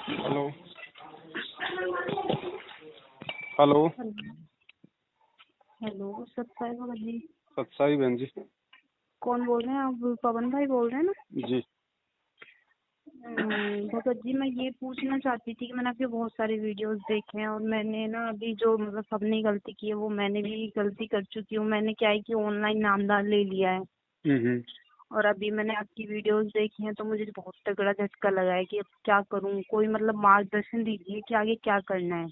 Hello. Hello. Hello सत्साई Bhagat ji. सत्साई बहन जी। कौन बोल रहे हैं आप? पवन भाई बोल रहे हैं ना? जी। भगत जी, मैं ये पूछना चाहती थी कि मैंने आपके बहुत सारे वीडियोस देखे हैं और मैंने ना अभी जो मतलब सबने गलती की है वो मैंने भी गलती कर चुकी हूँ। मैंने क्या है कि ऑनलाइन नामदान ले लिया है और अभी मैंने आपकी वीडियोस देखी हैं तो मुझे बहुत तगड़ा झटका लगा है कि अब क्या करूँ। कोई मतलब मार्गदर्शन दीजिए कि आगे क्या करना है।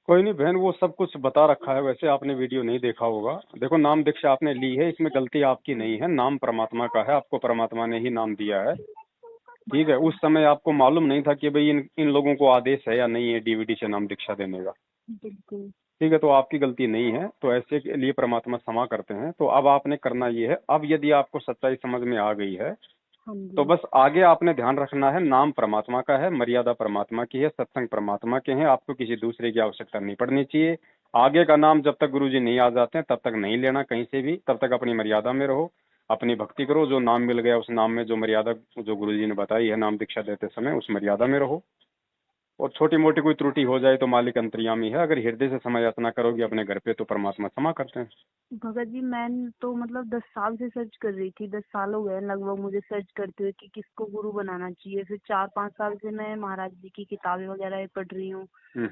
कोई नहीं बहन, वो सब कुछ बता रखा है। वैसे आपने वीडियो नहीं देखा होगा। देखो, नाम दीक्षा आपने ली है, इसमें गलती आपकी नहीं है। नाम परमात्मा का है, आपको परमात्मा ने ही नाम दिया है। ठीक है। उस समय आपको मालूम नहीं था कि भाई इन लोगों को आदेश है या नहीं है डीवीडी से नाम दीक्षा देने का। बिल्कुल। ठीक है, तो आपकी गलती नहीं है। तो ऐसे के लिए परमात्मा क्षमा करते हैं। तो अब आपने करना ये है, अब यदि आपको सच्चाई समझ में आ गई है हाँ तो जी। बस आगे आपने ध्यान रखना है, नाम परमात्मा का है, मर्यादा परमात्मा की है, सत्संग परमात्मा के हैं। आपको किसी दूसरे की आवश्यकता नहीं पड़नी चाहिए। आगे का नाम जब तक गुरुजी नहीं आ जाते हैं तब तक नहीं लेना कहीं से भी। तब तक अपनी मर्यादा में रहो, अपनी भक्ति करो। जो नाम मिल गया उस नाम में जो मर्यादा जो गुरुजी ने बताई है नाम दीक्षा देते समय, उस मर्यादा में रहो। और छोटी मोटी कोई त्रुटि हो जाए तो मालिक अंतर्यामी है। अगर हृदय से समय याचना करोगे अपने घर पे तो परमात्मा क्षमा करते हैं। भगत जी, मैं तो मतलब 10 साल से सर्च कर रही थी। 10 साल हो गए लगभग मुझे सर्च करते हुए कि किसको गुरु बनाना चाहिए। फिर 4-5 साल से मैं महाराज जी की किताबें वगैरह पढ़ रही हूँ।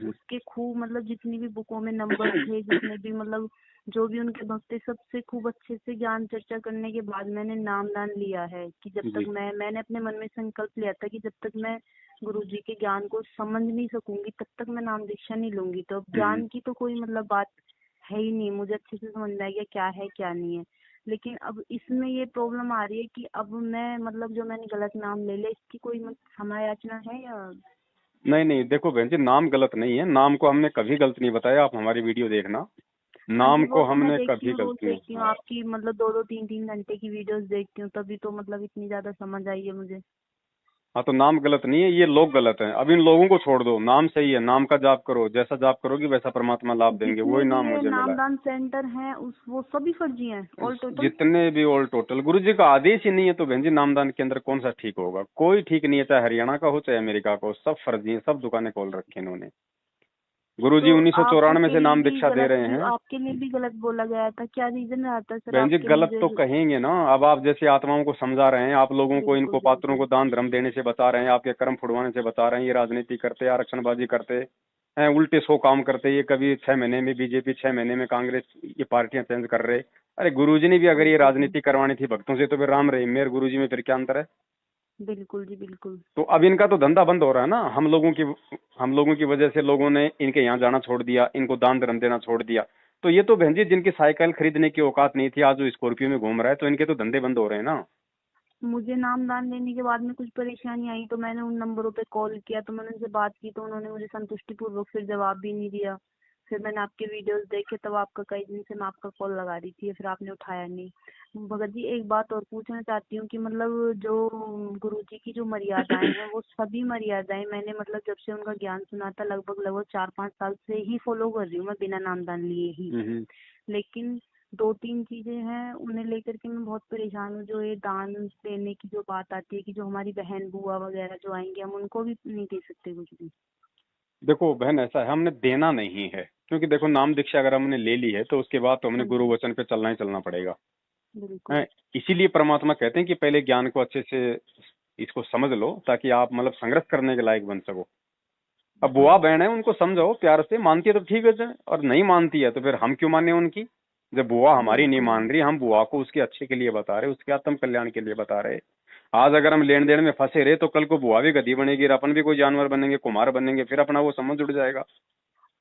उसके खूब मतलब जितनी भी बुकों में नंबर थे, जितने भी मतलब जो भी उनके भक्त थे, सबसे खूब अच्छे से ज्ञान चर्चा करने के बाद मैंने नामदान लिया है कि जब तक जी। मैंने अपने मन में संकल्प लिया था कि जब तक मैं गुरु जी के ज्ञान को समझ नहीं सकूंगी तब तक मैं नाम दीक्षा नहीं लूंगी। तो अब ज्ञान की तो कोई मतलब बात है ही नहीं। मुझे अच्छे से समझ में आ गया क्या है क्या नहीं है। लेकिन अब इसमें ये प्रॉब्लम आ रही है कि अब मैं मतलब जो मैंने गलत नाम ले लिया इसकी कोई क्षमा याचना है या? नहीं नहीं, देखो बहन जी, नाम गलत नहीं है। नाम को हमने कभी गलत नहीं बताया। आप हमारी वीडियो देखना, हाँ जी, नाम वो को तो मैं हमने देखती कभी हूँ, रोज गलत नहीं। देखती हूँ आपकी मतलब 2-2 3-3 घंटे की वीडियोस देखती हूँ, तभी तो मतलब इतनी ज्यादा समझ आई है मुझे। हाँ, तो नाम गलत नहीं है, ये लोग गलत हैं। अब इन लोगों को छोड़ दो, नाम सही है। नाम का जाप करो, जैसा जाप करोगी वैसा परमात्मा लाभ देंगे। जितने वही भी नाम ये मुझे मिला है। नामदान सेंटर हैं उस वो सभी फर्जी हैं ऑल टोटल। जितने भी ऑल टोटल गुरु जी का आदेश ही नहीं है तो बहन जी नामदान के अंदर कौन सा ठीक होगा? कोई ठीक नहीं है, चाहे हरियाणा का हो चाहे अमेरिका का हो, सब फर्जी है। सब दुकानें खोल रखी है इन्होंने। गुरु तो जी 1994 आपके से लिए नाम भी दीक्षा दे गलत रहे हैं। आपके लिए भी गलत बोला गया था? क्या रीजन रहा था सर बहन जी आपके गलत मुझे? तो कहेंगे ना। अब आप जैसे आत्माओं को समझा रहे हैं, आप लोगों को, बिल्कुल इनको पात्रों बिल्कुल। को दान धर्म देने से बता रहे हैं, आपके कर्म फुड़वाने से बता रहे हैं। ये राजनीति करते, आरक्षणबाजी करते हैं, उल्टे 100 काम करते। ये कभी 6 महीने में बीजेपी, 6 महीने में कांग्रेस, ये पार्टियां चेंज कर रहे। अरे गुरुजी ने भी अगर ये बिल्कुल राजनीति करवानी थी भक्तों से तो फिर राम रहीम में और गुरुजी में फिर क्या अंतर है? बिल्कुल जी बिल्कुल। तो अब इनका तो धंधा बंद हो रहा है ना। हम लोगों की वजह से लोगों ने इनके यहाँ जाना छोड़ दिया, इनको दान धर्म देना छोड़ दिया। तो ये तो बहन जी जिनकी साइकिल खरीदने की औकात नहीं थी आज वो स्कॉर्पियो में घूम रहा है, तो इनके तो धंधे बंद हो रहे हैं ना। मुझे नामदान लेने के बाद में कुछ परेशानी आई तो मैंने उन नंबरों पे कॉल किया, तो मैंने उनसे बात की तो उन्होंने मुझे संतुष्टिपूर्वक फिर जवाब भी नहीं दिया। फिर मैंने आपके वीडियोस देखे, तब आपका कई दिन से मैं आपका कॉल लगा रही थी, फिर आपने उठाया नहीं। भगत जी, एक बात और पूछना चाहती हूँ कि मतलब जो गुरुजी की जो मर्यादाएं हैं वो सभी मर्यादाएं मैंने मतलब जब से उनका ज्ञान सुना था लगभग लगभग 4-5 साल से ही फॉलो कर रही हूँ मैं बिना नामदान लिए ही। हम्म। लेकिन 2-3 चीजें हैं उन्हें लेकर के मैं बहुत परेशान हूँ। जो ये दान देने की जो बात आती है कि जो हमारी बहन बुआ वगैरह जो आएंगे हम उनको भी नहीं दे सकते कुछ भी। देखो बहन, ऐसा है, हमने देना नहीं है। क्योंकि देखो नाम दीक्षा अगर हमने ले ली है तो उसके बाद तो हमने हाँ गुरु जी। वचन पे चलना ही चलना पड़ेगा। बिल्कुल। हैं? इसीलिए परमात्मा कहते हैं कि पहले ज्ञान को अच्छे से इसको समझ लो ताकि आप मतलब संघर्ष करने के लायक बन सको। अब बुआ हाँ। बहन है, उनको समझाओ प्यार से। मानती है तो ठीक है, और नहीं मानती है तो फिर हम क्यों माने उनकी? जब बुआ हमारी नहीं बिल्कुल। मान रही, हम बुआ को उसके अच्छे के लिए बता रहे, उसके आत्म कल्याण के लिए बता रहे। आज अगर हम लेन देन में फंसे रहे तो कल को बुआ भी गधी बनेगी और अपन भी कोई जानवर बनेंगे, कुमार बनेंगे, फिर अपना वो संबंध जुड़ जाएगा।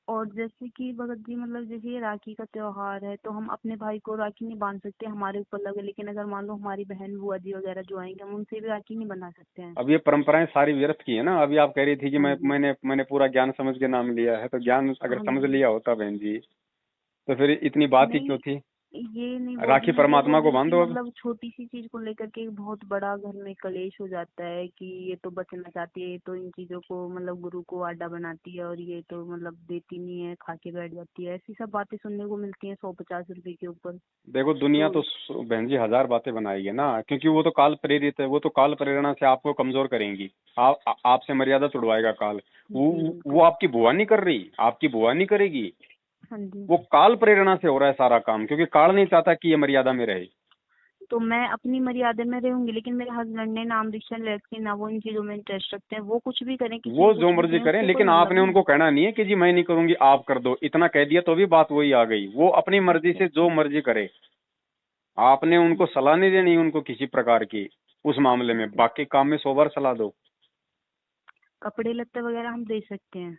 और जैसे कि भगत जी मतलब जैसे ये राखी का त्योहार है तो हम अपने भाई को राखी नहीं बांध सकते, हमारे ऊपर लगे। लेकिन अगर मान लो हमारी बहन बुआ जी वगैरह जो आएंगे हम उनसे भी राखी नहीं बना सकते हैं। अब ये परंपराएं सारी व्यर्थ की है ना। अभी आप कह रही थी कि हाँ मैं जी। मैंने मैंने पूरा ज्ञान समझ के नाम लिया है, तो ज्ञान अगर हाँ समझ जी। लिया होता बहन जी तो फिर इतनी बात ही नहीं, क्यों थी? ये नहीं बोल राखी रही, मैं ये परमात्मा बोल को रही कि बांध दो अब। मतलब छोटी सी चीज को लेकर के बहुत बड़ा घर में कलेश हो जाता है कि ये तो बचना चाहती है, ये तो इन चीजों को मतलब गुरु को आडा बनाती है, और ये तो मतलब देती नहीं है, खा के बैठ जाती है, ऐसी सब बातें सुनने को मिलती हैं 150 रुपए के ऊपर। देखो दुनिया तो तो बहन जी हजार बातें बनाएगी ना, क्योंकि वो तो काल प्रेरित है, वो तो काल प्रेरणा से आपको कमजोर करेंगी। आपसे मर्यादा तुड़वाएगा काल। जी वो बिल्कुल। आपकी बुआ नहीं कर रही, आपकी बुआ नहीं करेगी। हाँ जी। वो काल प्रेरणा से हो रहा है सारा काम, क्योंकि काल नहीं चाहता कि ये मर्यादा में रहे। तो मैं अपनी मर्यादा में रहूंगी, लेकिन मेरे हस्बैंड ने नाम दीक्षा ले रखी, ना वो इन चीजों में इंटरेस्ट रखते हैं, वो कुछ भी करें, किसी वो को जो कुछ भी मर्जी करें, करें, उससे कोई लेकिन मतलब आपने नहीं। उनको कहना नहीं है कि जी मैं नहीं करूंगी आप कर दो, इतना कह दिया तो भी बात वही आ गई। वो अपनी मर्जी अच्छा से जो अच्छा। मर्जी करे। आपने उनको अच्छा सलाह नहीं देनी उनको किसी प्रकार की उस मामले में, ठीक है। बाकी काम में 100 बार सलाह दो। कपड़े लत्ते वगैरह हम दे सकते हैं।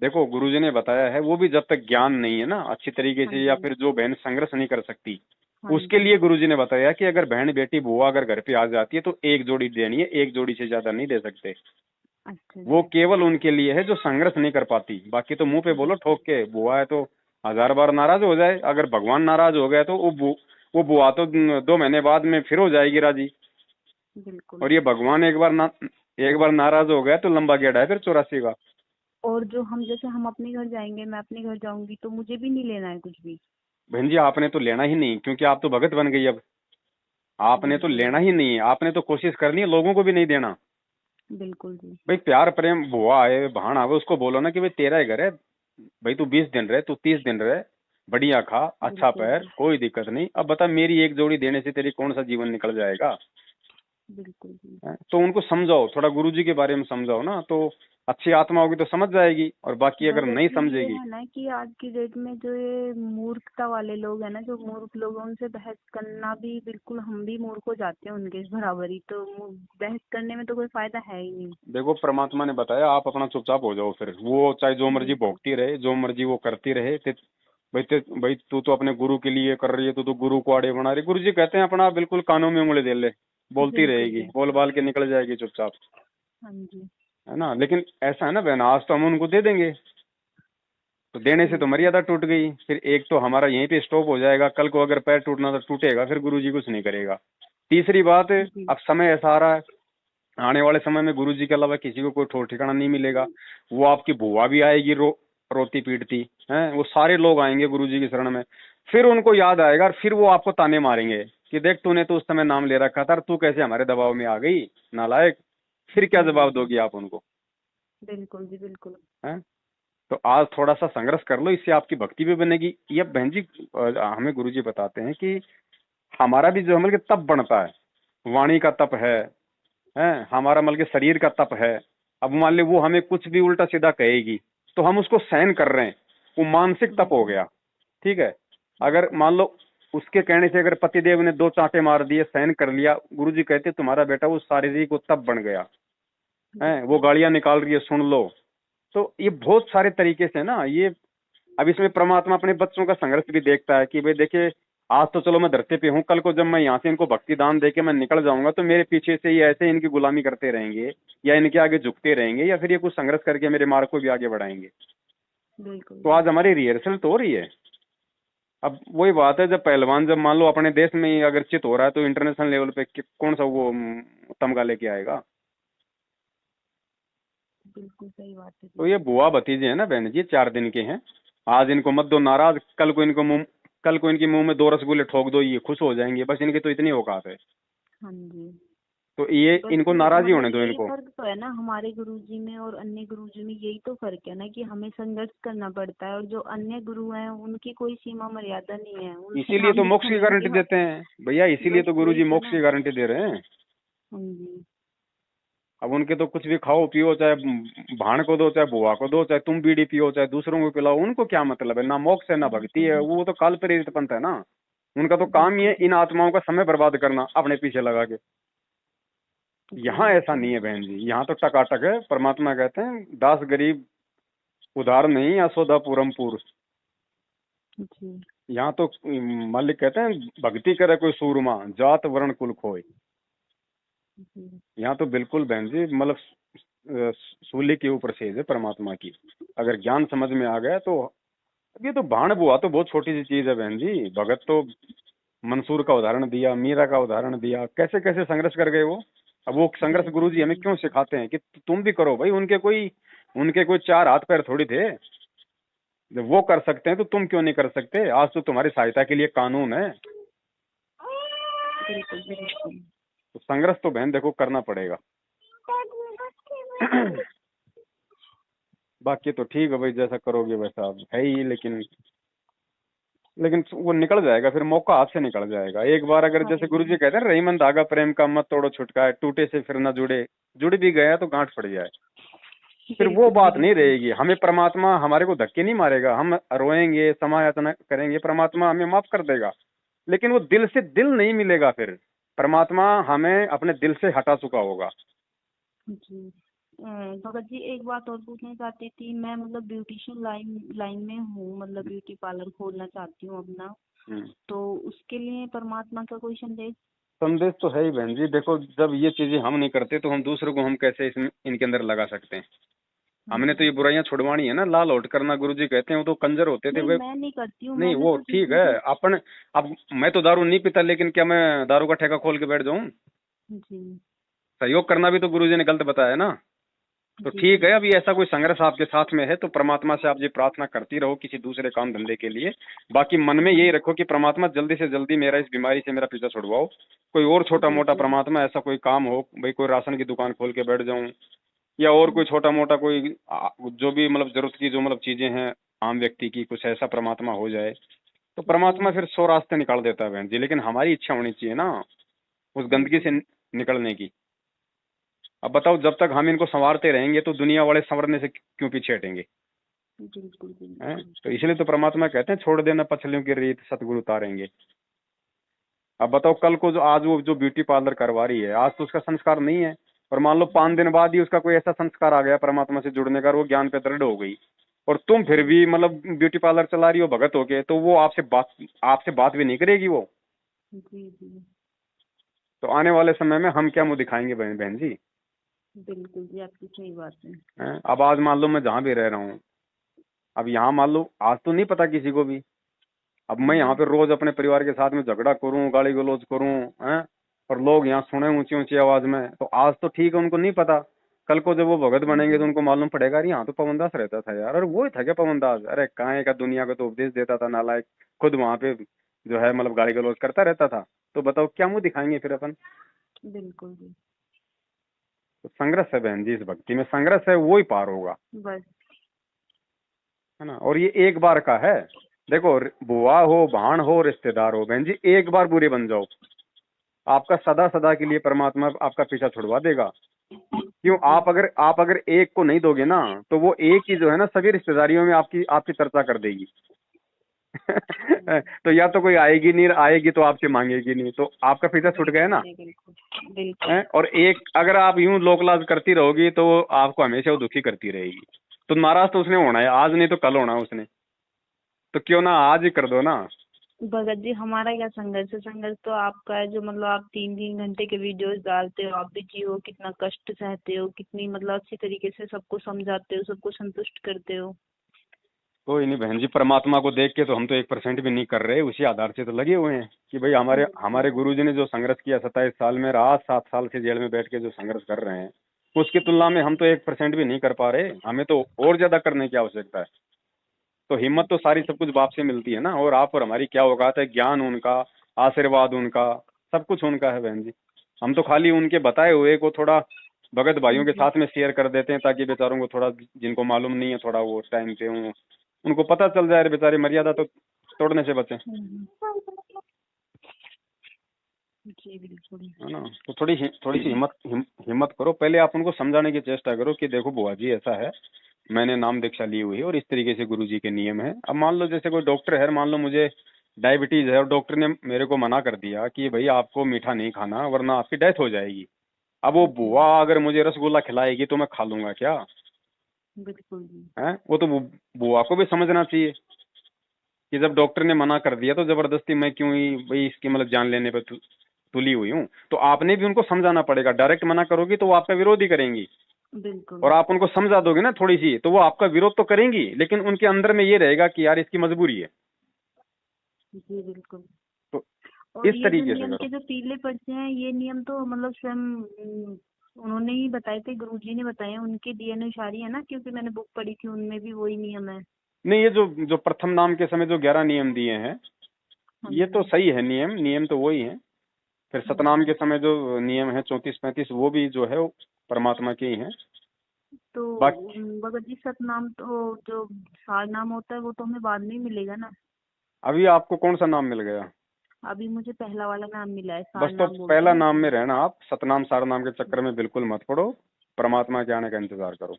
देखो गुरुजी ने बताया है, वो भी जब तक ज्ञान नहीं है ना अच्छी तरीके हाँ से, या जी। फिर जो बहन संघर्ष नहीं कर सकती, हाँ उसके जी। लिए गुरुजी ने बताया कि अगर बहन बेटी बुआ अगर घर पे आ जाती है तो एक जोड़ी देनी है, एक जोड़ी से ज्यादा नहीं दे सकते। अच्छा वो जी। केवल उनके लिए है जो संघर्ष नहीं कर पाती, बाकी तो मुंह पे बोलो बिल्कुल। ठोक के, बुआ है तो हजार बार नाराज हो जाए, अगर भगवान नाराज हो गए तो वो बुआ तो 2 महीने बाद में फिर हो जाएगी राजी। बिल्कुल। और ये भगवान एक बार नाराज हो गया तो लंबा गेड़ा है फिर 84 का। और जो हम जैसे हम अपने घर जाएंगे, मैं अपने घर जाऊंगी, तो मुझे भी नहीं लेना है कुछ भी। बहन जी आपने तो लेना ही नहीं, क्योंकि आप तो भगत बन गई अब। आपने तो बिल्कुल लेना जी। ही नहीं है, आपने तो कोशिश करनी है लोगों को भी नहीं देना। बिल्कुल जी। भाई प्यार प्रेम, बुआ आए भाण आवे, उसको बोलो ना कि भाई तेरा ही घर है, भाई तू 20 दिन रहे, तू 30 दिन रहे, बढ़िया खा, अच्छा बिल्कुल पैर, जी। कोई दिक्कत नहीं। अब बता मेरी एक जोड़ी देने से तेरी कौन सा जीवन निकल जाएगा। बिल्कुल जी। हैं? तो उनको समझाओ, थोड़ा गुरुजी के बारे में समझाओ ना, तो अच्छी आत्मा होगी तो समझ जाएगी, और बाकी अगर बस नहीं एक्चुअली ये समझेगी। है ना कि आज की डेट में जो ये मूर्खता वाले लोग हैं ना, जो मूर्ख लोग हैं, उनसे बहस करना भी बिल्कुल, हम भी मूर्ख हो जाते हैं उनके बराबर ही, तो बहस करने में तो कोई फायदा है ही नहीं। देखो परमात्मा ने बताया आप अपना चुपचाप हो जाओ, फिर वो चाहे जो मर्जी बिल्कुल। भोगती रहे, जो मर्जी वो करती रहे। भाई तू तो अपने गुरु के लिए कर रही है, तू तो गुरु को आड़े बना रही। गुरु जी कहते हैं अपना बिल्कुल कानों में उंगली दे ले, बोलती बिल्कुल रहेगी, बोल बिल्कुल। बाल के निकल जाएगी चुपचाप। हाँ जी। है ना, लेकिन ऐसा है ना बहन, आज तो हम उनको दे देंगे, तो देने से तो बिल्कुल। मर्यादा टूट गई, फिर एक तो हमारा यहीं पे स्टॉप हो जाएगा, कल को अगर पैर टूटना तो टूटेगा, फिर गुरु जी कुछ नहीं करेगा। तीसरी बात, जी। अब समय ऐसा आ रहा है, आने वाले समय में गुरु जी के अलावा किसी को कोई ठोर ठिकाना नहीं मिलेगा। वो आपकी बुआ भी आएगी रोती पीटती है, वो सारे लोग आएंगे गुरु जी की शरण में। फिर उनको याद आएगा और फिर वो आपको ताने मारेंगे कि देख तूने तो उस समय नाम ले रखा था, तू कैसे हमारे दबाव में आ गई नालायक। फिर क्या जी जवाब बिल्कुल। दोगी आप उनको। बिल्कुल जी बिल्कुल। हैं? तो आज थोड़ा सा संघर्ष कर लो, इससे आपकी भक्ति भी बनेगी। ये बहन जी हमें गुरु जी बताते हैं कि हमारा भी जो मतलब कि तप बनता है, वाणी का तप है, हमारा मतलब कि शरीर का तप है। अब मान ली वो हमें कुछ भी उल्टा सीधा कहेगी तो हम उसको सहन कर रहे हैं, वो मानसिक तप हो बिल्कुल। गया। ठीक है, अगर बिल्कुल। मान लो उसके कहने से अगर पतिदेव ने 2 चांटे मार दिए, सहन कर लिया, गुरुजी कहते तुम्हारा बेटा वो शारीरिक वो तप बन गया है, वो बिल्कुल। गालियां निकाल रही है सुन लो। तो ये बहुत सारे तरीके से ना ये, अब इसमें परमात्मा अपने बच्चों का संघर्ष भी देखता है कि भाई देखिए आज तो चलो मैं धरती पे हूँ, कल को जब मैं यहाँ से इनको भक्ति दान देके मैं निकल जाऊंगा तो मेरे पीछे से ये ऐसे इनकी गुलामी करते रहेंगे, या इनके आगे झुकते रहेंगे, या फिर ये कुछ संघर्ष करके मेरे मार्ग को भी आगे बढ़ाएंगे। बिल्कुल तो जी। आज हमारी रिहर्सल तो हो रही है। अब वही बात है, जब पहलवान जब मान लो अपने देश में ही अगर चित हो रहा है तो इंटरनेशनल लेवल पे कौन सा वो तमगा लेके आएगा। बिल्कुल सही बात है तो जी। ये बुआ भतीजे हैं ना बहन जी, 4 दिन के हैं। आज इनको मत दो नाराज, कल को इनके मुंह में 2 रसगुल्ले ठोक दो, ये खुश हो जाएंगे, बस इनकी तो इतनी औकात है। हाँ जी। तो ये बस इनको ये नाराज ही मतलब होने दो यही इनको। फर्क तो है ना हमारे गुरुजी में और अन्य गुरुजी में, यही तो फर्क है ना कि हमें संघर्ष करना पड़ता है, और जो अन्य गुरु हैं उनकी कोई सीमा मर्यादा नहीं है, उनसे इसीलिए नाम तो मोक्ष दीक्षा की लेने गारंटी के बाद। देते हैं भैया, इसीलिए बस तो वही गुरुजी तो मोक्ष ना। की गारंटी दे रहे हैं। हाँ जी। अब उनके तो कुछ भी खाओ पियो, चाहे भाण को दो, चाहे बुआ को दो, चाहे तुम बीड़ी पियो, चाहे दूसरों को पिलाओ, उनको क्या मतलब है, ना मोक्ष है ना भक्ति बिल्कुल। है, वो तो काल प्रेरित पंथ है ना। उनका तो काम ही बिल्कुल है जी। इन आत्माओं का समय बर्बाद करना अपने पीछे लगा के। जी यहाँ ऐसा बिल्कुल। नहीं है बहन जी, यहाँ तो टकाटक है। परमात्मा कहते हैं दास गरीब उधार नहीं, यशोदा पूरम पूर। जी। यहाँ तो मालिक कहते हैं भक्ति करे कोई सूरमा, जात वर्ण कुल खोए। जी। यहाँ तो बिल्कुल बहन जी मतलब सूली के ऊपर सेज है परमात्मा की। अगर ज्ञान समझ में आ गया तो ये तो भाण बुआ तो बहुत छोटी सी चीज है बहन जी। भगत तो मंसूर का उदाहरण दिया, मीरा का उदाहरण दिया, कैसे कैसे संघर्ष कर गए वो। अब वो संघर्ष बिल्कुल गुरुजी हमें बिल्कुल। क्यों सिखाते हैं कि तुम भी करो भाई। उनके कोई चार हाथ पैर थोड़ी थे। जब वो कर सकते हैं तो तुम क्यों नहीं कर सकते। आज तो तुम्हारी सहायता के लिए कानून है। बिल्कुल बिल्कुल। तो संघर्ष तो बहन देखो करना पड़ेगा। बाकी तो ठीक है भाई, जैसा करोगे वैसा है ही। लेकिन वो निकल जाएगा, फिर मौका हाथ से निकल जाएगा एक बार। अगर हाँ जैसे गुरुजी जी। कहते हैं रहीमन धागा प्रेम का मत तोड़ो छुटका है, टूटे से फिर न जुड़े, जुड़ भी गया तो गांठ पड़ जाए। फिर वो बिल्कुल बात नहीं बिल्कुल। रहेगी। हमें परमात्मा हमारे को धक्के नहीं मारेगा। हम रोएंगे, समायाचना करेंगे, परमात्मा हमें माफ कर देगा। लेकिन वो दिल से दिल नहीं मिलेगा। फिर परमात्मा हमें अपने दिल से हटा चुका होगा। जी। भगत जी एक बात और पूछना चाहती थी। मैं मतलब ब्यूटिशियन लाइन लाइन में हूँ, मतलब ब्यूटी पार्लर खोलना चाहती हूँ अपना। हम्म। तो उसके लिए परमात्मा का कोई संदेश? संदेश तो है ही बहन जी। देखो जब ये चीजें हम नहीं करते तो हम दूसरों को हम कैसे इसमें इनके अंदर लगा सकते हैं। हमने तो ये हम्म। बुराइयां छुड़वानी है ना। लाल होट करना गुरुजी कहते हैं, वो तो कंजर होते थे नहीं वे। मैं नहीं करती हूँ, नहीं मैंने वो तो ठीक किसी है से। अपन। अब मैं तो दारू नहीं पीता, लेकिन क्या मैं दारू का ठेका खोल के बैठ जाऊं। जी। सहयोग करना भी तो गुरुजी ने गलत बताया ना। तो जी ठीक है, बिल्कुल। अभी ऐसा कोई संघर्ष आपके साथ में है तो परमात्मा से आप ये प्रार्थना करती रहो किसी दूसरे काम धंधे के लिए। बाकी मन में यही रखो कि परमात्मा जल्दी से जल्दी मेरा इस बीमारी से मेरा पीछा छुड़वाओ। कोई और छोटा मोटा बिल्कुल। परमात्मा ऐसा कोई काम हो भाई, कोई राशन की दुकान खोल के बैठ जाऊं, या और कोई छोटा मोटा कोई जो भी मतलब जरूरत की जो मतलब चीजें हैं आम व्यक्ति की, कुछ ऐसा परमात्मा हो जाए तो परमात्मा जी। फिर 100 रास्ते निकाल देता है बहन जी। लेकिन हमारी इच्छा होनी चाहिए ना उस गंदगी से बिल्कुल निकलने की। अब बताओ जब तक हम इनको संवारते रहेंगे तो दुनिया वाले संवरने से क्यों पीछे हटेंगे। बिल्कुल। हैं? बिल्कुल। तो इसलिए तो परमात्मा कहते हैं छोड़ देना पछलियों की रीत सतगुरु उतारेंगे। अब बताओ कल को जो आज वो जो ब्यूटी पार्लर करवा रही है, आज तो उसका संस्कार नहीं है। और मान लो 5 दिन बाद ही उसका कोई ऐसा संस्कार आ गया परमात्मा से जुड़ने का और वो ज्ञान पे दृढ़ हो गई, और तुम फिर भी मतलब ब्यूटी पार्लर चला रही हो भगत होके, तो वो आपसे बात भी नहीं करेगी वो। जी जी। तो आने वाले समय में हम क्या मुंह दिखाएंगे बहन बहन जी। बिल्कुल जी, आपकी सही बात है। हैं? अब आज मान लो मैं जहाँ भी रह रहा हूँ, अब यहाँ मान लो आज तो नहीं पता किसी को भी। अब मैं यहाँ हम्म। पे रोज अपने परिवार के साथ में झगड़ा करूँ, गाली गलौज करूँ, हैं, और लोग यहाँ सुने ऊंची ऊंची आवाज में, तो आज तो ठीक है उनको नहीं पता। कल को जब वो भगत बनेंगे तो जी। उनको मालूम पड़ेगा अरे यहाँ तो पवन दास रहता था यार। अरे वो ही था क्या पवन दास। अरे कहाँ का दुनिया को तो उपदेश देता था नालायक, खुद वहां पे जो है मतलब गाली गलौज करता रहता था। तो बताओ क्या मुंह दिखाएंगे फिर अपन। बिल्कुल जी। तो संघर्ष है बहन जी, इस भक्ति में संघर्ष है, वो ही पार होगा। बस। है ना। और ये एक बार का है। देखो बुआ हो, भाण हो, रिश्तेदार हो, बहन जी एक बार बुरे बन जाओ, आपका सदा सदा के लिए परमात्मा आपका पीछा छुड़वा देगा। क्यों, जी। आप अगर एक को नहीं दोगे ना तो वो एक ही जो है ना सभी रिश्तेदारियों में आपकी आपकी चर्चा कर देगी। तो या तो कोई आएगी नहीं, आएगी तो आपसे मांगेगी नहीं, तो आपका पीछा छूट गया बिल्कुल ना। जी बिल्कुल। बिल्कुल। हैं? और एक अगर आप यूं लोकलाज करती रहोगी तो वो आपको हमेशा वो दुखी करती रहेगी। तो नाराज तो उसने होना है, आज नहीं तो कल होना उसने। तो क्यों ना आज ही कर दो ना। भगत जी हमारा क्या संघर्ष है? संघर्ष तो आपका है, जो मतलब आप 3-3 घंटे के वीडियोस डालते हो, आप बिजी हो, कितना कष्ट सहते हो, कितनी मतलब अच्छी तरीके से सबको समझाते हो, सबको संतुष्ट करते हो। कोई नहीं बहन जी, परमात्मा को देख के तो हम तो 1% भी नहीं कर रहे, उसी आधार से तो लगे हुए हैं कि भाई हमारे बिल्कुल। हमारे गुरुजी ने जो संघर्ष किया 27 साल में, रात 7 साल से जेल में बैठ के जो संघर्ष कर रहे हैं, उसकी तुलना में हम तो 1% भी नहीं कर पा रहे। हमें तो और ज्यादा करने की आवश्यकता है। तो हिम्मत तो सारी सब कुछ बाप से मिलती है ना। और आप और हमारी क्या औकात है, ज्ञान उनका, आशीर्वाद उनका, सब कुछ उनका है बहन जी। हम तो खाली उनके बताए हुए को थोड़ा भगत भाइयों के जी। साथ में शेयर कर देते हैं ताकि बेचारों को थोड़ा, जिनको मालूम नहीं है थोड़ा वो टाइम पे उनको पता चल जाए, अरे बेचारे मर्यादा तो तोड़ने से बचे। हम्म। जी बिल्कुल। है ना। तो थोड़ी सी हिम्मत करो। पहले आप उनको समझाने की चेष्टा करो कि देखो बुआ जी ऐसा है, मैंने नाम दीक्षा ली हुई है और इस तरीके से गुरुजी के नियम है। अब मान लो जैसे कोई डॉक्टर है, मान लो मुझे डायबिटीज है और डॉक्टर ने मेरे को मना कर दिया कि भाई आपको मीठा नहीं खाना वरना आपकी डेथ हो जाएगी। अब वो जी। बुआ अगर मुझे रसगुल्ला खिलाएगी तो मैं खा लूंगा क्या। बिल्कुल जी। है, वो तो बुआ को भी समझना चाहिए कि जब डॉक्टर ने मना कर दिया तो जबरदस्ती मैं क्यों ही भाई इसकी मतलब जान लेने पर तुली हुई हूँ। तो आपने भी उनको समझाना पड़ेगा। डायरेक्ट मना करोगी तो वो आपका विरोध ही करेंगी। बिल्कुल। और आप उनको समझा दोगे ना थोड़ी सी, तो वो आपका विरोध तो करेंगी, लेकिन उनके अंदर में ये रहेगा कि यार इसकी मजबूरी है। जी बिल्कुल। तो और इस ये जो तरीके से नियम करो। के जो पीले पर्चे हैं, ये नियम तो मतलब स्वयं उन्होंने ही बताए थे, गुरुजी ने बताए हैं, उनके दिए अनुसार ही है ना, क्योंकि मैंने बुक पढ़ी थी, उनमें भी वही नियम है। नहीं, ये जो जो प्रथम नाम के समय जो 11 नियम दिए हैं, हाँ ये तो जी। सही है, नियम नियम तो वही है। फिर सतनाम के समय जो नियम है 34-35, वो भी जो है वो परमात्मा के ही हैं। तो बाकी भगत जी, सतनाम तो जो सार नाम होता है वो तो हमें बाद में ही मिलेगा ना। अभी आपको कौन सा नाम मिल गया? अभी मुझे पहला वाला नाम मिला है, सार बस तो नाम बोलते पहला हैं नाम उसको। में रहना, आप सतनाम सार नाम के चक्कर में बिल्कुल मत पड़ो। परमात्मा के आने का इंतजार करो।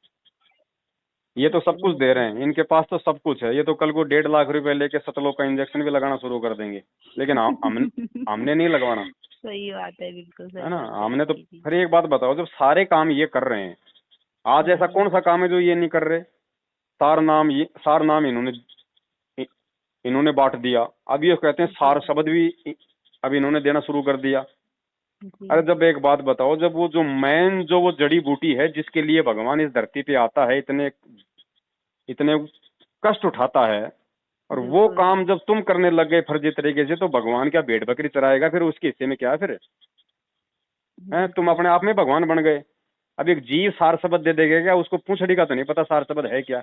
ये तो ठीक है सब कुछ भगत दे जी। रहे हैं, इनके पास तो सब कुछ है। ये तो कल को 1.5 लाख रुपए लेके सतलोक का इंजेक्शन भी लगाना शुरू कर देंगे, लेकिन हमने नहीं लगवाना, सही बात है, बिल्कुल है सही ना। बात है हमने तो, आपकी जी। फिर एक बात बताओ, जब सारे काम ये कर रहे हैं, आज ऐसा जी। कौन सा काम है जो ये नहीं कर रहे? सार नाम इन्होंने बांट दिया। अब ये कहते हैं जी। सार शब्द भी अब इन्होंने देना शुरू कर दिया। जी। अरे जब एक बात बताओ, जब वो जो मैन जो वो जड़ी बूटी है जिसके लिए भगवान इस धरती पे आता है, इतने इतने कष्ट उठाता है, और वो बिल्कुल। काम जब तुम करने लग गए फर्जी तरीके से, तो भगवान क्या भेड़ बकरी चराएगा फिर? उसके हिस्से में क्या है फिर? हैं, तुम बिल्कुल। अपने आप में भगवान बन गए। अब एक जीव सार शब्द दे देगा क्या? उसको पूंछड़ी का तो नहीं पता सार शब्द है क्या।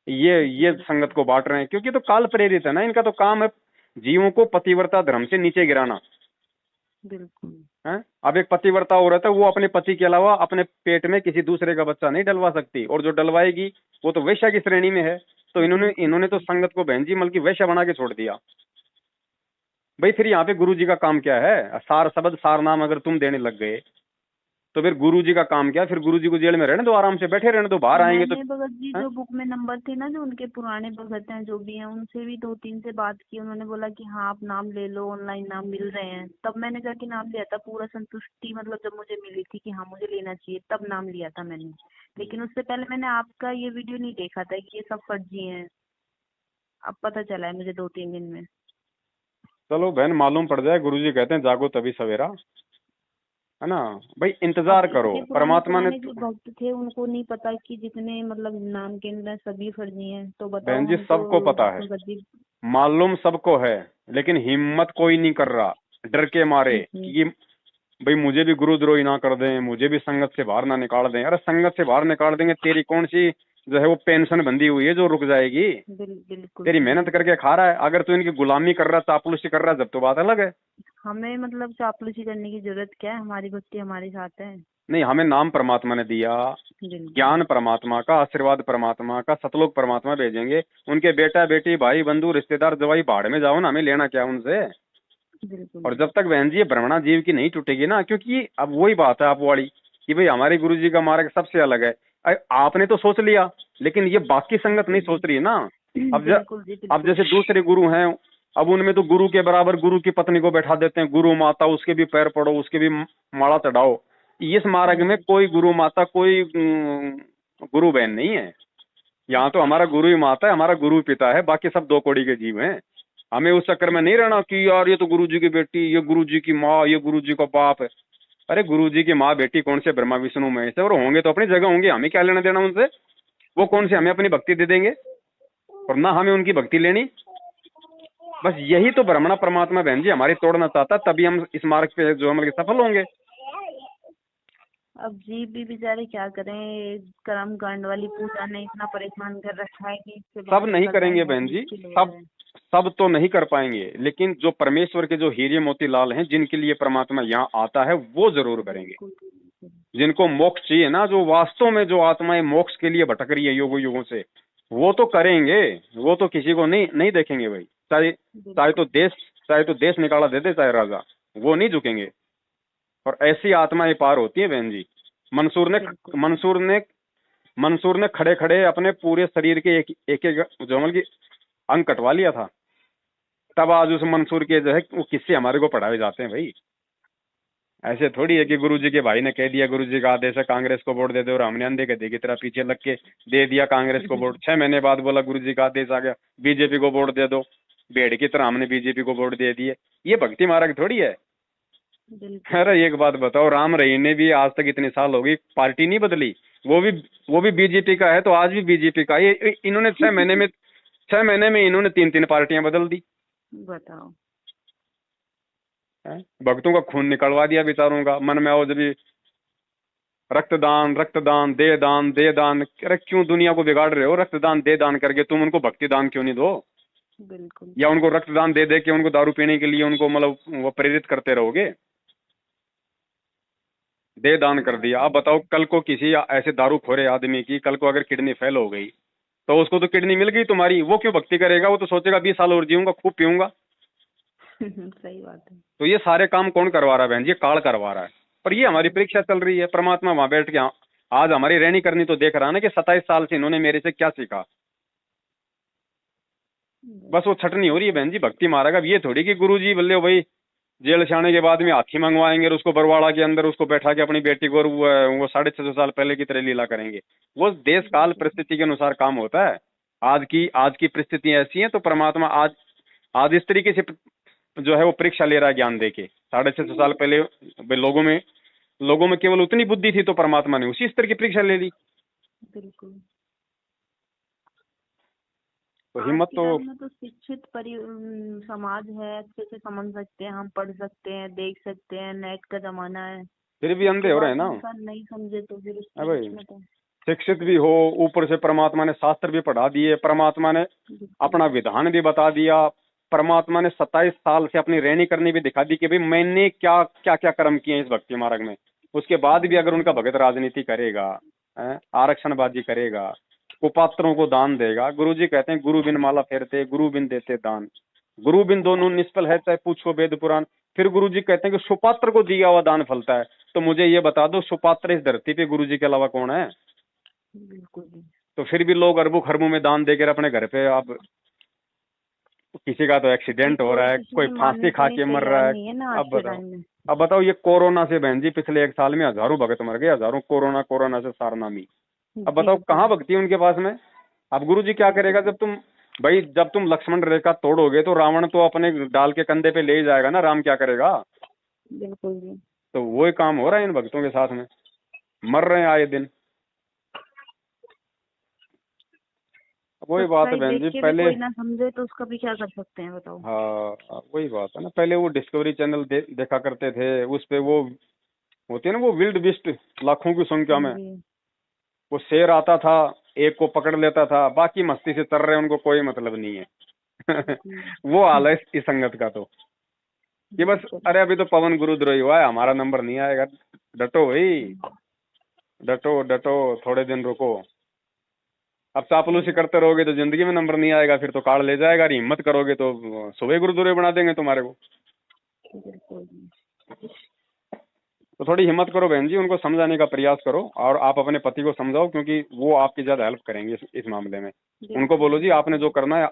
जी ये बिल्कुल। संगत को बांट रहे हैं, क्योंकि तो काल प्रेरित है ना, इनका तो काम है जीवों को पतिव्रता धर्म से नीचे गिराना बिल्कुल। है। अब एक पतिव्रता हो रहा था, वो अपने पति के अलावा अपने पेट में किसी दूसरे का बच्चा नहीं डलवा सकती, और जो डलवाएगी वो तो वैश्या की श्रेणी में है। तो इन्होंने बिल्कुल। इन्होंने तो संगत को बहन जी बल्कि वैश्या बना के छोड़ दिया। भाई फिर यहाँ पे गुरु जी का काम क्या है? सार शब्द सार नाम अगर तुम देने लग गए, तो फिर गुरु जी का काम क्या? फिर गुरु जी को जेल में रहने दो, आराम से बैठे रहने दो, बाहर आएंगे तो। मैंने भगत जी हैं? जो बुक में नंबर थे ना, जो उनके पुराने भगत हैं जो भी हैं, उनसे भी 2-3 से बात की। उन्होंने बोला कि हाँ आप नाम ले लो, ऑनलाइन नाम मिल रहे हैं। तब मैंने जाके नाम लिया था, पूरा संतुष्टि मतलब जब मुझे मिली थी कि हाँ मुझे लेना चाहिए, तब नाम लिया था मैंने। लेकिन उससे पहले मैंने आपका ये वीडियो नहीं देखा था कि ये सब फर्जी हैं। अब पता चला है मुझे 2-3 दिन में। चलो बहन, मालूम पड़ जाए। गुरु जी कहते हैं जागो तभी सवेरा, है ना। भाई अब इंतजार करो, इतने पुराने परमात्मा ने पुराने जो भक्त थे उनको नहीं पता कि जितने मतलब नाम के अंदर सभी फर्जी हैं, तो बताओ बहन जी हम तो सबको पता है, भगत जी। मालूम सबको है, लेकिन हिम्मत कोई नहीं कर रहा, डर के मारे जी। कि भाई मुझे भी गुरुद्रोही ना कर दें, मुझे भी संगत से बाहर ना निकाल दें। अरे संगत से बाहर निकाल देंगे, तेरी कौन सी जो है वो पेंशन बंधी हुई है जो रुक जाएगी? बिल्कुल तेरी जी मेहनत बिल्कुल। करके खा रहा है, अगर तू इनकी गुलामी कर रहा है, चापलूसी कर रहा है, जब तो बात अलग है। हमें मतलब चापलूसी करने की जरूरत क्या है, हमारी भक्ति हमारे साथ है। नहीं, हमें नाम परमात्मा ने दिया, बिल्कुल। ज्ञान परमात्मा का, आशीर्वाद परमात्मा का, सतलोक परमात्मा भेजेंगे। उनके बेटा बेटी भाई बंधु रिश्तेदार जवाई भाड़ में जाओ ना, हमें लेना क्या उनसे? बिल्कुल। और जब तक बहन जी ये भ्रमणा जीव की नहीं टूटेगी ना, क्योंकि अब वही बात है आप वाली कि भाई हमारे गुरु जी का मार्ग सबसे अलग है। आपने तो सोच लिया, लेकिन ये बाकी संगत नहीं जी। सोच रही है ना। बिल्कुल जी अब बिल्कुल। जैसे दूसरे गुरु हैं, अब उनमें तो गुरु के बराबर गुरु की पत्नी को बैठा देते हैं, गुरु माता, उसके भी पैर पड़ो, उसके भी माला चढ़ाओ। इस मार्ग में जी। कोई गुरु माता, कोई गुरु बहन नहीं है। यहाँ तो हमारा गुरु ही माता है, हमारा गुरु पिता है, बाकी सब दो कौड़ी के जीव हैं। हमें उस चक्कर में नहीं रहना कि यार ये तो गुरु जी की बेटी, ये गुरु जी की माँ, ये गुरु जी का बाप है। अरे गुरु जी की माँ बेटी कौन से ब्रह्मा विष्णु महेश है, और होंगे तो अपनी जगह होंगे, हमें क्या लेना देना उनसे? वो कौन से हमें अपनी भक्ति दे देंगे, और ना हमें उनकी भक्ति लेनी। बस यही तो ब्रह्मणा परमात्मा बहन जी हमारी तोड़ना चाहता, तभी हम इस मार्ग पे जो हम सफल होंगे। अब जीव भी बेचारे क्या करें, कर्म कांड वाली पूजा ने इतना परेशान कर रखा है कि इससे सब बाहर नहीं निकलना ही करेंगे बहुत बहन जी, मुश्किल हो सब रहा है। सब तो नहीं कर पाएंगे, लेकिन जो परमेश्वर के जो हीरे मोती लाल हैं, जिनके लिए परमात्मा यहाँ आता है, वो जरूर करेंगे। बिल्कुल बिल्कुल। जिनको मोक्ष चाहिए ना, जो वास्तव में जो आत्माएं मोक्ष के लिए भटक रही है युगों युगों से, वो तो करेंगे। वो तो किसी को नहीं नहीं देखेंगे भाई, चाहे चाहे तो बिल्कुल। देश चाहे तो देश निकाला दे दे, चाहे राजा, वो नहीं झुकेंगे। और ऐसी आत्माएं पार होती है बहन जी। मंसूर ने बिल्कुल। मंसूर ने मंसूर ने खड़े खड़े अपने पूरे शरीर के एक एक, एक जो मतलब की अंग कटवा लिया था। तब आज उस मंसूर के जो है वो किससे हमारे को पढ़ाए जाते हैं भाई। ऐसे थोड़ी है कि गुरु जी के भाई ने कह दिया, गुरु जी का आदेश है कांग्रेस को वोट दे दो, और हमने अंधे गधे की तरह पीछे लग के दे दिया कांग्रेस को वोट। 6 महीने बाद बोला गुरु जी का आदेश आ गया, बीजेपी को वोट दे दो, भेड़ की तरह हमने बीजेपी को वोट दे दिए। ये भक्ति मार्ग थोड़ी है। बिल्कुल। अरे एक बात बताओ, राम रहीम ने भी आज तक इतने साल हो गई पार्टी नहीं बदली, वो भी वो भी बीजेपी का है, तो आज भी बीजेपी का। ये इन्होंने 6 महीने में 6 महीने में इन्होंने 3 3 पार्टियां बदल दी। बताओ। हैं? भक्तों का खून निकलवा दिया बेचारों का। मन में आओ जब भी रक्तदान रक्तदान दे दान, अरे क्यों दुनिया को बिगाड़ रहे हो? रक्तदान दे दान करके तुम उनको भक्ति दान क्यों नहीं दो? बिल्कुल। या उनको रक्तदान दे दे के उनको दारू पीने के लिए उनको मतलब वो प्रेरित करते रहोगे? दे दान कर दिया। अब बताओ, कल को किसी ऐसे दारू खोरे आदमी की कल को अगर किडनी फेल हो गई, तो उसको तो किडनी मिल गई तुम्हारी, वो क्यों भक्ति करेगा? वो तो सोचेगा 20 साल और जीऊंगा, खूब पीऊंगा। सही बात है। तो ये सारे काम कौन करवा रहा है बहन जी? काल करवा रहा है। पर ये हमारी परीक्षा चल रही है। परमात्मा वहां बैठ के आज हमारी रहनी करनी तो देख रहा है ना कि 27 साल से इन्होंने मेरे से क्या सीखा। बस वो छटनी हो रही है बहन जी भक्ति मार्ग। अब ये थोड़ी कि गुरुजी बोले भाई जेल से आने के बाद में हाथी मंगवाएंगे और उसको बरवाड़ा के अंदर उसको बैठा के अपनी बेटी को और वो 650 साल पहले की तरह लीला करेंगे। वो देश काल परिस्थिति के अनुसार काम होता है। आज की परिस्थितियां ऐसी हैं, तो परमात्मा आज आज इस तरीके से जो है वो परीक्षा ले रहा है ज्ञान दे के। 650 साल पहले लोगों में केवल उतनी बुद्धि थी, तो परमात्मा ने उसी स्तर की परीक्षा ले ली। बिल्कुल। तो आज हिम्मत के तो टाइम में तो शिक्षित समाज है, अच्छे से समझ सकते हैं, हम पढ़ सकते हैं, देख सकते हैं, नेट का जमाना है। फिर भी अंधे उसके हो रहे बाद हैं ना। भी इंसान नहीं समझे तो फिर है उसकी भाई, किस्मत है। शिक्षित भी हो, ऊपर से परमात्मा ने शास्त्र भी पढ़ा दिए, परमात्मा ने बिल्कुल। अपना विधान भी बता दिया, परमात्मा ने 27 साल से अपनी रहनी करनी भी दिखा दी कि भाई मैंने क्या क्या क्या कर्म किए हैं इस भक्ति मार्ग में। उसके बाद भी अगर उनका भगत राजनीति करेगा, आरक्षणबाजी करेगा, कुपात्रों को दान देगा। गुरुजी कहते हैं गुरु बिन माला फेरते, गुरु बिन देते दान, गुरु बिन दोनों निष्फल है, चाहे पूछो वेद पुराण। फिर गुरुजी कहते हैं कि सुपात्र को दिया हुआ दान फलता है। तो मुझे ये बता दो, सुपात्र इस धरती पे गुरुजी के अलावा कौन है? बिल्कुल। तो फिर भी लोग अरबों खरबों में दान देकर अपने घर पे, अब किसी का तो एक्सीडेंट हो रहा है, किसी कोई की फांसी मानने को खा नहीं के मर तैयार रहा है। नहीं है ना आज अब के बताओ, टाइम में। अब बताओ, ये कोरोना से बहन जी पिछले 1 साल में हजारों भगत मर गए, हजारों कोरोना कोरोना से सारनामी। अब बताओ बिल्कुल। कहाँ भक्ति है उनके पास में? अब गुरु जी क्या करेगा जब तुम लक्ष्मण रेखा तोड़ोगे तो रावण तो अपने डाल के कंधे पे ले ही जाएगा ना, राम क्या करेगा? बिल्कुल जी। तो वही काम हो रहा है इन भक्तों के साथ में, मर रहे हैं आए दिन। वही बात है सच्चाई बहन देख जी, के भी पहले। कोई ना समझे तो उसका भी क्या कर सकते हैं, बताओ। हाँ वही बात है ना, पहले वो डिस्कवरी चैनल देखा करते थे, उस पे वो होती है ना वो विल्ड बिस्ट, लाखों की संख्या हाँ में जी। वो शेर आता था, एक को पकड़ लेता था, बाकी मस्ती से चल रहे, उनको कोई मतलब नहीं है। बिल्कुल। वो हाल है इस संगत का। तो ये बस, बिल्कुल। अरे अभी तो पवन गुरुद्रोही हुआ है, हमारा नंबर नहीं आएगा। डटो भाई, डटो डटो, थोड़े दिन रुको। अब चापलूसी करते रहोगे तो जिंदगी में नंबर नहीं आएगा, फिर तो कार्ड ले जाएगा। और हिम्मत करोगे तो सुबह गुरुद्रोही बना देंगे तुम्हारे को। बिल्कुल। तो थोड़ी हिम्मत करो बहन जी, उनको समझाने का प्रयास करो, और आप अपने पति को समझाओ, क्योंकि वो आपकी ज्यादा हेल्प करेंगे इस मामले में। उनको बोलो जी आपने जो करना है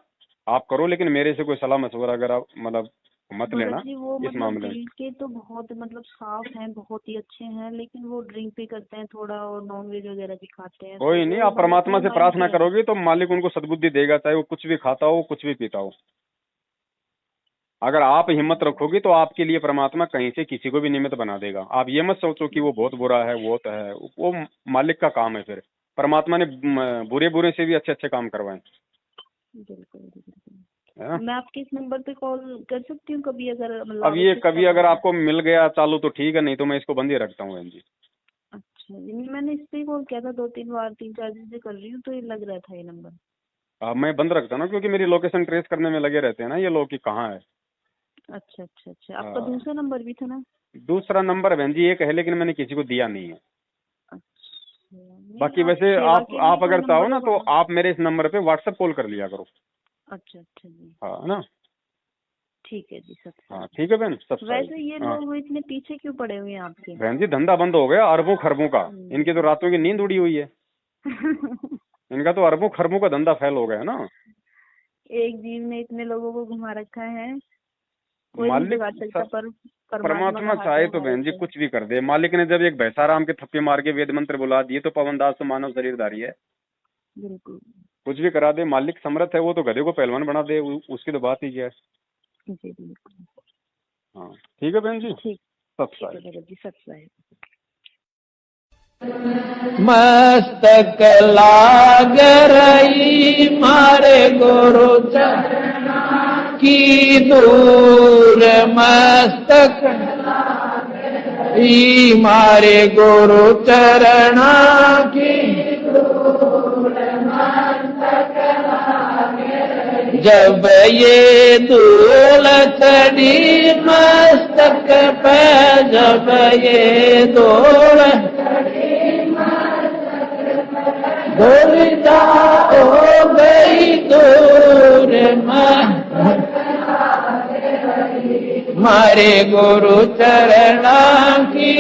आप करो, लेकिन मेरे से कोई सलाह मशवरा अगर आप मतलब मत भगत लेना जी वो इस मतलब मामले में। दिल के तो बहुत मतलब साफ हैं, बहुत ही अच्छे हैं, लेकिन वो ड्रिंक भी करते हैं थोड़ा और नॉन वेज वगैरह भी खाते हैं, तो कोई नहीं, वो आप मतलब परमात्मा थोड़ा से माइंड प्रार्थना पे है। करोगे तो मालिक उनको सद्बुद्धि देगा, चाहे वो कुछ भी खाता हो, कुछ भी पीता हो। अगर आप हिम्मत रखोगी तो आपके लिए परमात्मा कहीं से किसी को भी निमित्त बना देगा। आप ये मत सोचो कि वो बहुत बुरा है, वो तो है, वो मालिक का काम है। फिर परमात्मा ने बुरे बुरे से भी अच्छे अच्छे काम करवाए, बिल्कुल बिल्कुल। है ना। मैं आपके इस नंबर पे कॉल कर सकती हूँ कभी, अगर मतलब अब ये आवश्यकता कभी अगर पड़े? आपको मिल गया चालू तो ठीक है, नहीं तो मैं इसको बंद ही रखता हूँ बहन जी। अच्छा जी, नहीं मैंने इस पे कॉल किया था 2 3 बार, 3 4 दिन से कर रही हूँ, तो ये लग रहा था ये नंबर। मैं बंद रखता हूँ ना, क्योंकि मेरी लोकेशन ट्रेस करने में लगे रहते हैं ना ये लोग कि कहाँ है। अच्छा अच्छा अच्छा, आपका हाँ, दूसरा नंबर भी था ना? दूसरा नंबर बहन जी एक है, लेकिन मैंने किसी को दिया नहीं है। अच्छा, नहीं बाकी आप वैसे सेवा के लिए आप कोई अगर चाहो नंबर ना होगा तो ना? आप मेरे इस नंबर पे व्हाट्सएप कॉल कर लिया करो। अच्छा अच्छा जी। हाँ है ना। ठीक है जी, सबसे। हाँ ठीक है बहन, सब सही। वैसे ये हाँ लोग इतने पीछे क्यों पड़े हुए हैं आपके? बहन जी, धंधा बंद हो गया अरबों खरबों का। इनकी तो रातों की नींद उड़ी हुई है। इनका तो अरबों खरबों का धंधा फैल हो गया है ना। एक जीव ने इतने लोगों को घुमा रखा है, कोई नहीं मालिक बिगाड़ सकता, पर परमात्मा का परमात्मा हाथ है चाहे तो हमारे बहन जी ऊपर। कुछ भी कर दे। मालिक ने जब एक भैंसाराम के थप्पे मार के वेद मंत्र बुला दिए, तो पवन दास तो मानव शरीरधारी है, बिल्कुल। कुछ भी करा दे। मालिक समर्थ है, वो तो गधे को पहलवान बना दे, उसकी तो बात ही क्या है। जी बिल्कुल। हाँ ठीक है बहन जी। ठीक। सत्साई। भगत जी सत्साई। मस्तक लाग रही मारे गुरु चरणा की दूर, मस्तक ई मारे गुरु चरणा की दूर, मस्तक लागे। जब ये धूल चढ़ी मस्तक पे, जब ये धूल धूलिता हो गई दूर, मारे गुरु चरणा की